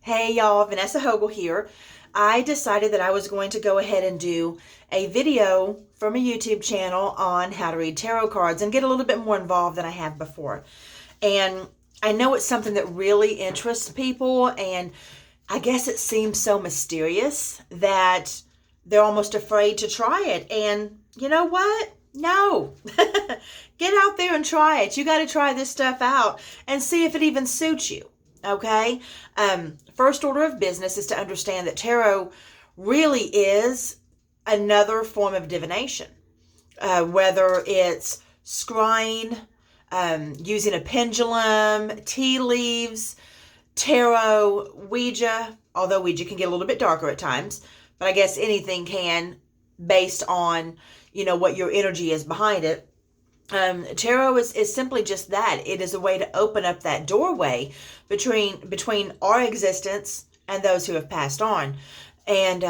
Hey y'all, Vanessa Hogle here. I decided that I was going to go ahead and do a video from a YouTube channel on how to read tarot cards and get a little bit more involved than I have before. And I know it's something that really interests people, and I guess it seems so mysterious that they're almost afraid to try it. And you know what? No. Get out there and try it. You got to try this stuff out and see if it even suits you. Okay? First order of business is to understand that tarot really is another form of divination. Whether it's scrying, using a pendulum, tea leaves, tarot, Ouija, although Ouija can get a little bit darker at times, but I guess anything can based on, what your energy is behind it. Tarot is simply just that. It is a way to open up that doorway between our existence and those who have passed on. And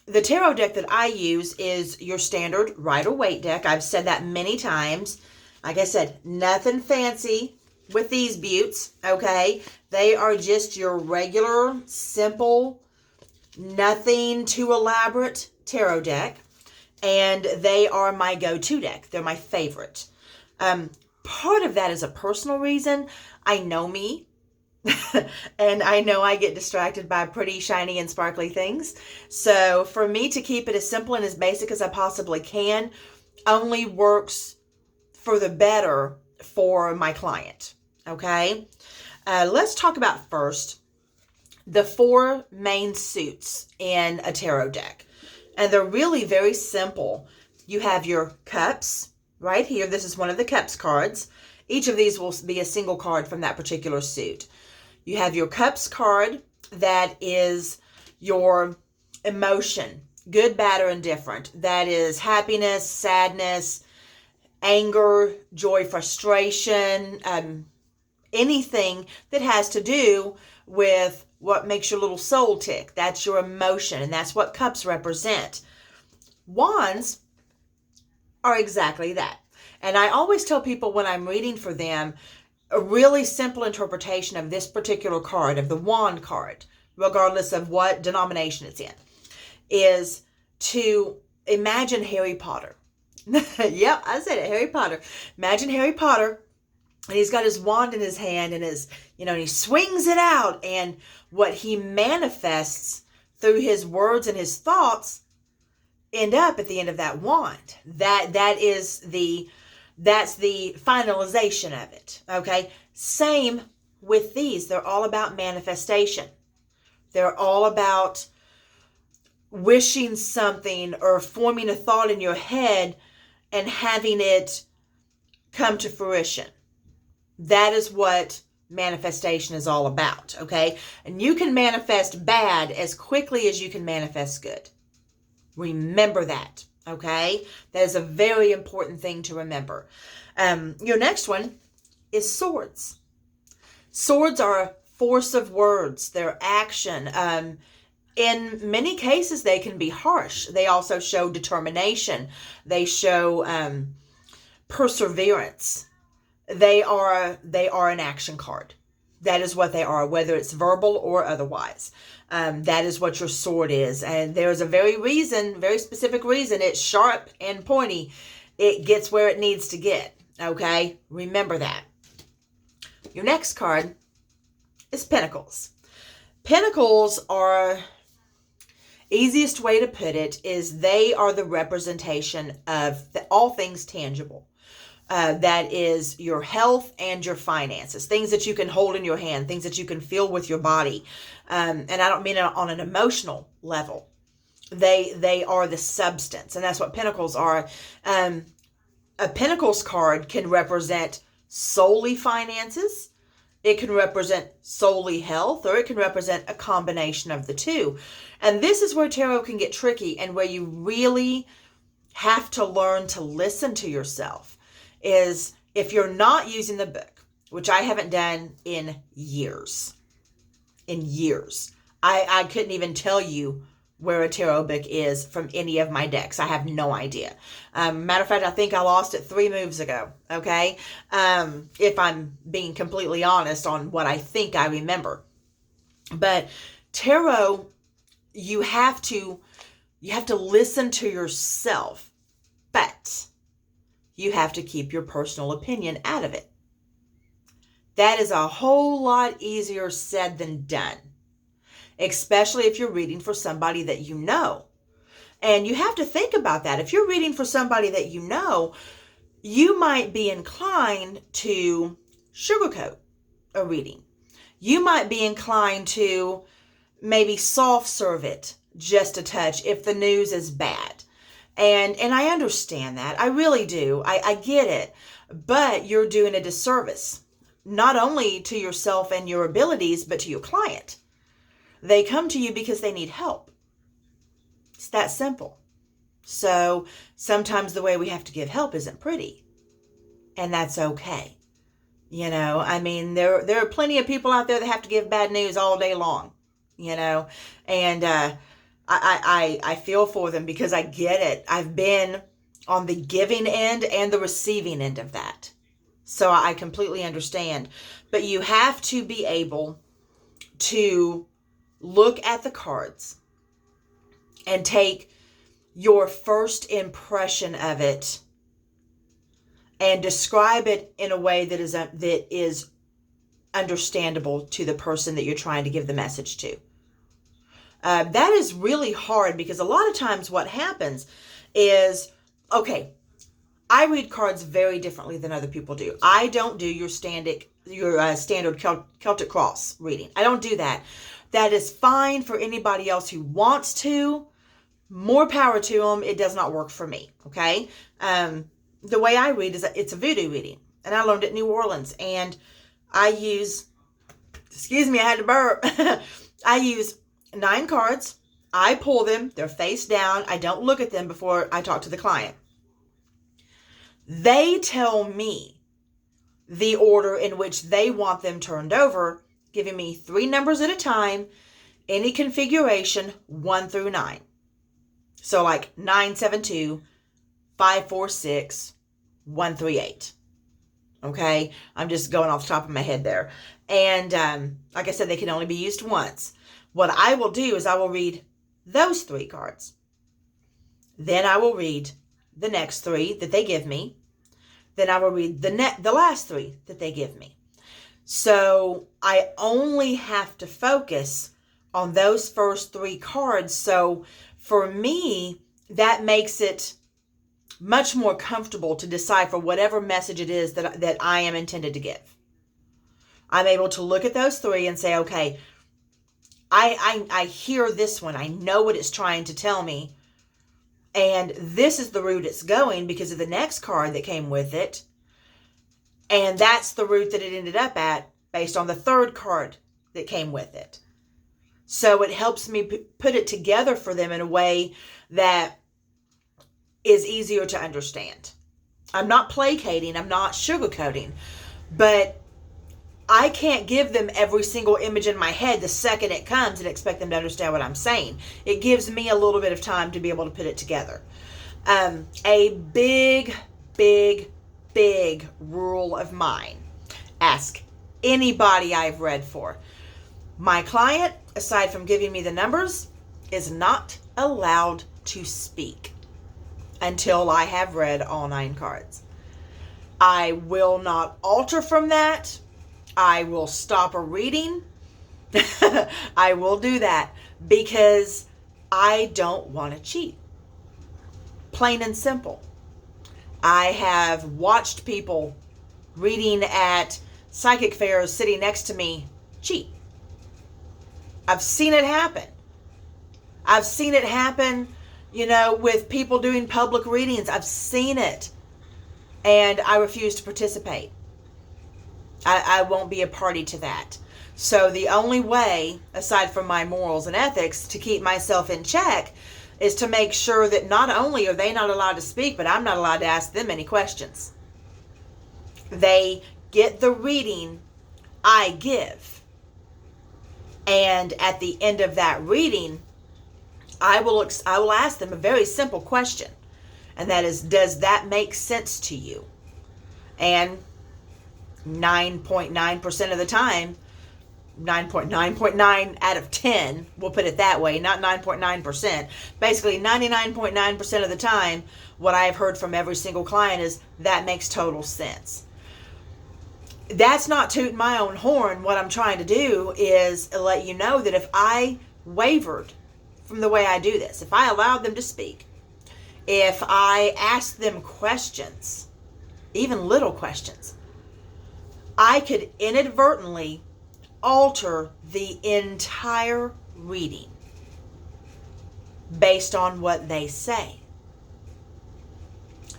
the tarot deck that I use is your standard Rider-Waite deck. I've said that many times. Like I said, nothing fancy with these beauts, okay? They are just your regular, simple, nothing too elaborate tarot deck. And they are my go-to deck. They're my favorite. Part of that is a personal reason. I know me. And I know I get distracted by pretty shiny and sparkly things. So for me to keep it as simple and as basic as I possibly can only works for the better for my client. Okay? Let's talk about first the four main suits in a tarot deck. And they're really very simple. You have your cups right here. This is one of the cups cards. Each of these will be a single card from that particular suit. You have your cups card that is your emotion, good, bad, or indifferent. That is happiness, sadness, anger, joy, frustration, anything that has to do with what makes your little soul tick. That's your emotion, and that's what cups represent. Wands are exactly that. And I always tell people when I'm reading for them, a really simple interpretation of this particular card, of the wand card, regardless of what denomination it's in, is to imagine Harry Potter. Yep, I said it, Harry Potter. Imagine Harry Potter, and he's got his wand in his hand, and and he swings it out, and what he manifests through his words and his thoughts end up at the end of that wand. That's the finalization of it. Okay? Same with these. They're all about manifestation. They're all about wishing something or forming a thought in your head and having it come to fruition. That is what manifestation is all about, okay? And you can manifest bad as quickly as you can manifest good. Remember that, okay? That is a very important thing to remember. Your next one is swords. Swords are a force of words. They're action. In many cases, they can be harsh. They also show determination. They show perseverance. They are an action card. That is what they are, whether it's verbal or otherwise. That is what your sword is. And there's a very specific reason it's sharp and pointy. It gets where it needs to get. Okay? Remember that. Your next card is Pentacles. Pentacles are, easiest way to put it is they are the representation of all things tangible. That is your health and your finances, things that you can hold in your hand, things that you can feel with your body. And I don't mean it on an emotional level. They are the substance, and that's what Pentacles are. A Pentacles card can represent solely finances. It can represent solely health, or it can represent a combination of the two. And this is where tarot can get tricky, and where you really have to learn to listen to yourself. Is if you're not using the book, which I haven't done in years. I couldn't even tell you where a tarot book is from any of my decks. I have no idea. Matter of fact, I think I lost it 3 moves ago, okay? If I'm being completely honest on what I think I remember. But tarot, you have to listen to yourself, but you have to keep your personal opinion out of it. That is a whole lot easier said than done, especially if you're reading for somebody that you know. And you have to think about that. If you're reading for somebody that you know, you might be inclined to sugarcoat a reading. You might be inclined to maybe soft serve it just a touch if the news is bad. And I understand that. I really do. I get it. But you're doing a disservice, not only to yourself and your abilities, but to your client. They come to you because they need help. It's that simple. So sometimes the way we have to give help isn't pretty. And that's okay. You know, I mean, there are plenty of people out there that have to give bad news all day long, you know, and I feel for them because I get it. I've been on the giving end and the receiving end of that. So I completely understand. But you have to be able to look at the cards and take your first impression of it and describe it in a way that is understandable to the person that you're trying to give the message to. That is really hard because a lot of times what happens is, okay, I read cards very differently than other people do. I don't do your standard Celtic Cross reading. I don't do that. That is fine for anybody else who wants to. More power to them. It does not work for me, okay? The way I read is it's a voodoo reading. And I learned it in New Orleans. And I use, excuse me, I had to burp. I use 9 cards. I pull them. They're face down. I don't look at them before I talk to the client. They tell me the order in which they want them turned over, giving me 3 numbers at a time, any configuration, 1 through 9. So like 972, 546, 138. Okay, I'm just going off the top of my head there. And like I said, they can only be used once. What I will do is I will read those 3 cards. Then I will read the next 3 that they give me. Then I will read the last 3 that they give me. So I only have to focus on those first 3 cards. So for me, that makes it much more comfortable to decipher whatever message it is that I am intended to give. I'm able to look at those 3 and say, okay, I hear this one. I know what it's trying to tell me. And this is the route it's going because of the next card that came with it. And that's the route that it ended up at based on the 3rd card that came with it. So it helps me put it together for them in a way that is easier to understand. I'm not placating. I'm not sugarcoating. But I can't give them every single image in my head the second it comes and expect them to understand what I'm saying. It gives me a little bit of time to be able to put it together. A big, big, big rule of mine. Ask anybody I've read for. My client, aside from giving me the numbers, is not allowed to speak until I have read all 9 cards. I will not alter from that. I will stop a reading. I will do that because I don't want to cheat. Plain and simple. I have watched people reading at psychic fairs sitting next to me cheat. I've seen it happen. I've seen it happen, with people doing public readings. I've seen it. And I refuse to participate. I won't be a party to that. So the only way, aside from my morals and ethics, to keep myself in check is to make sure that not only are they not allowed to speak, but I'm not allowed to ask them any questions. They get the reading I give. And at the end of that reading, I will ask them a very simple question. And that is, does that make sense to you? And 9.9% of the time, 9.9 out of 10, we'll put it that way, not 9.9%. Basically, 99.9% of the time, what I've heard from every single client is, that makes total sense. That's not tooting my own horn. What I'm trying to do is let you know that if I wavered from the way I do this, if I allowed them to speak, if I asked them questions, even little questions, I could inadvertently alter the entire reading based on what they say.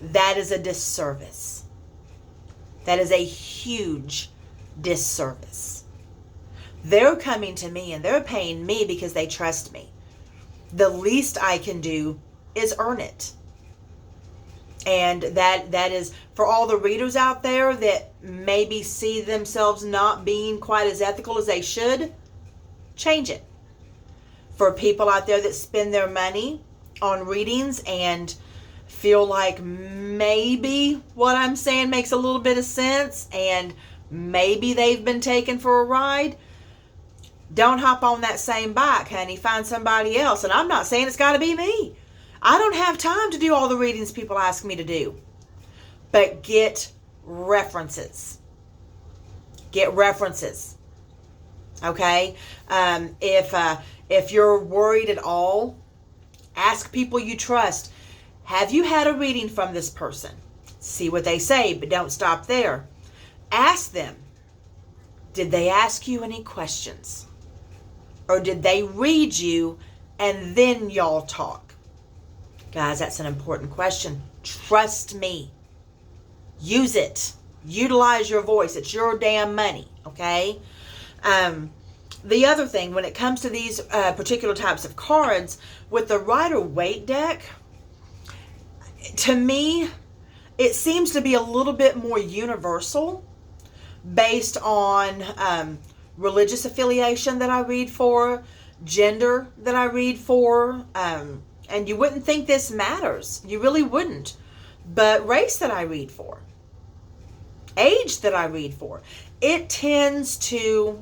That is a disservice. That is a huge disservice. They're coming to me and they're paying me because they trust me. The least I can do is earn it. And that is for all the readers out there that maybe see themselves not being quite as ethical as they should, change it. For people out there that spend their money on readings and feel like maybe what I'm saying makes a little bit of sense and maybe they've been taken for a ride, don't hop on that same bike, honey. Find somebody else. And I'm not saying it's got to be me. I don't have time to do all the readings people ask me to do. But get references. Get references. Okay? If you're worried at all, ask people you trust. Have you had a reading from this person? See what they say, but don't stop there. Ask them, did they ask you any questions? Or did they read you and then y'all talk? Guys, that's an important question. Trust me. Use it. Utilize your voice. It's your damn money, okay? The other thing, when it comes to these particular types of cards, with the Rider-Waite deck, to me, it seems to be a little bit more universal based on religious affiliation that I read for, gender that I read for, and you wouldn't think this matters. You really wouldn't. But race that I read for, age that I read for, it tends to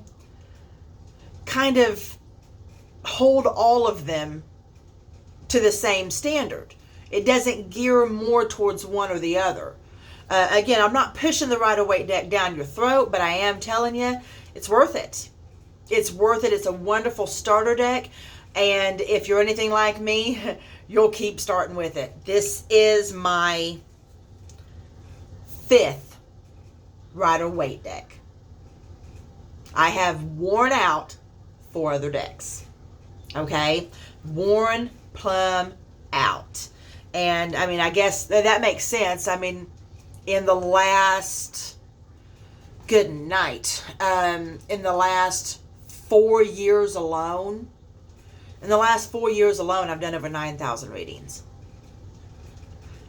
kind of hold all of them to the same standard. It doesn't gear more towards one or the other. Again, I'm not pushing the Rider-Waite deck down your throat, but I am telling you, it's worth it. It's worth it. It's a wonderful starter deck. And if you're anything like me, you'll keep starting with it. This is my 5th Rider-Waite deck. I have worn out 4 other decks. Okay? Worn plumb out. And, I mean, I guess that makes sense. I mean, in the last, good night, in the last 4 years alone, I've done over 9,000 readings.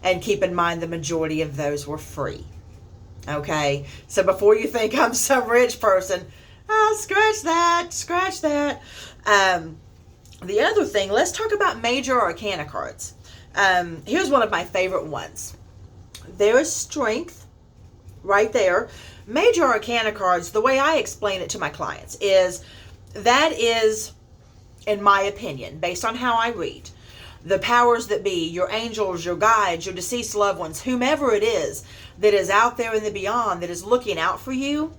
And keep in mind, the majority of those were free. Okay? So before you think I'm some rich person, scratch that. The other thing, let's talk about Major Arcana cards. Here's one of my favorite ones. There is Strength right there. Major Arcana cards, the way I explain it to my clients is, that is, in my opinion, based on how I read, the powers that be, your angels, your guides, your deceased loved ones, whomever it is that is out there in the beyond that is looking out for you,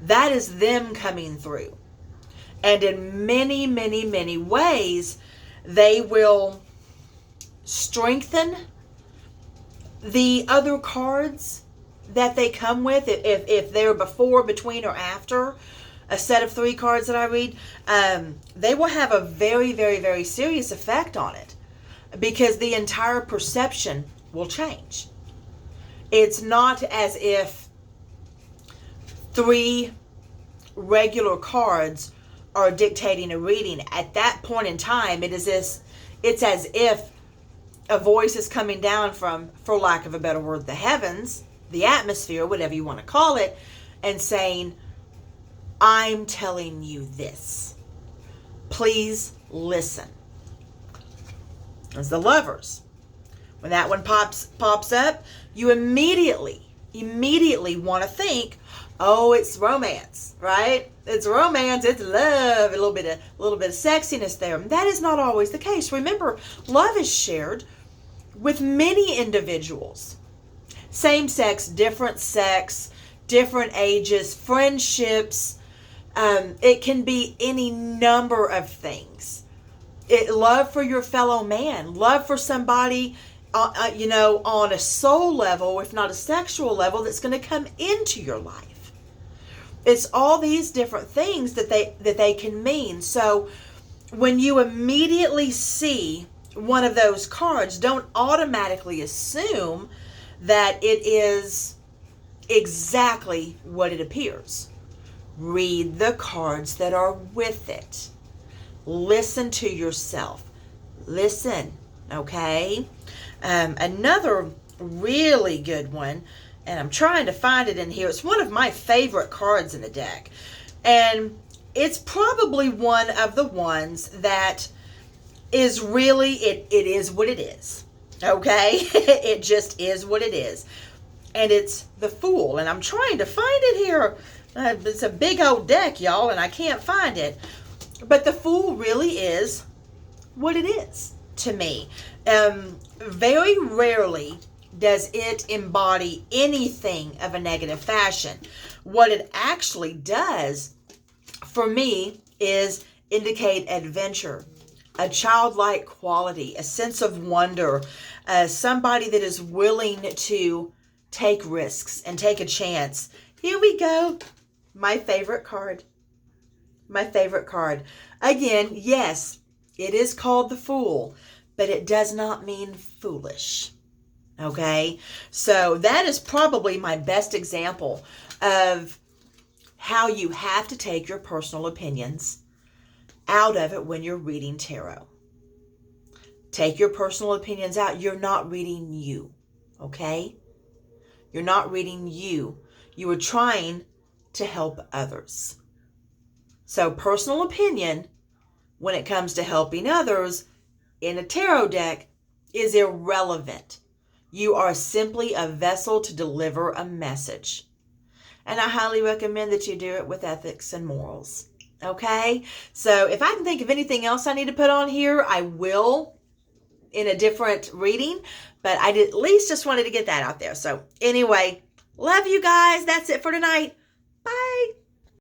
that is them coming through. And in many, many, many ways, they will strengthen the other cards that they come with. If they're before, between, or after a set of 3 cards that I read, they will have a very, very, very serious effect on it, because the entire perception will change. It's not as if 3 regular cards are dictating a reading. At that point in time, it's as if a voice is coming down from, for lack of a better word, the heavens, the atmosphere, whatever you want to call it, and saying, I'm telling you this. Please listen. As the Lovers. When that one pops up, you immediately want to think, oh, it's romance, right? it's romance, it's love, a little bit of sexiness there. That is not always the case. Remember, love is shared with many individuals. Same sex, different ages, friendships. It can be any number of things. Love for your fellow man, love for somebody, on a soul level, if not a sexual level, that's going to come into your life. It's all these different things that they can mean. So when you immediately see one of those cards, don't automatically assume that it is exactly what it appears. Read the cards that are with it. Listen to yourself. Listen, okay? Another really good one, and I'm trying to find it in here. It's one of my favorite cards in the deck. And it's probably one of the ones that is really, it is what it is. Okay? It just is what it is. And it's the Fool. And I'm trying to find it here. It's a big old deck, y'all, and I can't find it. But the Fool really is what it is to me. Very rarely does it embody anything of a negative fashion. What it actually does for me is indicate adventure, a childlike quality, a sense of wonder, somebody that is willing to take risks and take a chance. Here we go. My favorite card. My favorite card. Again, yes, it is called the Fool, but it does not mean foolish. Okay? So that is probably my best example of how you have to take your personal opinions out of it when you're reading tarot. Take your personal opinions out. You're not reading you. Okay? You're not reading you. You are trying to help others. So personal opinion, when it comes to helping others in a tarot deck, is irrelevant. You are simply a vessel to deliver a message. And I highly recommend that you do it with ethics and morals. Okay? So if I can think of anything else I need to put on here, I will in a different reading. But I at least just wanted to get that out there. So anyway, love you guys. That's it for tonight. Bye.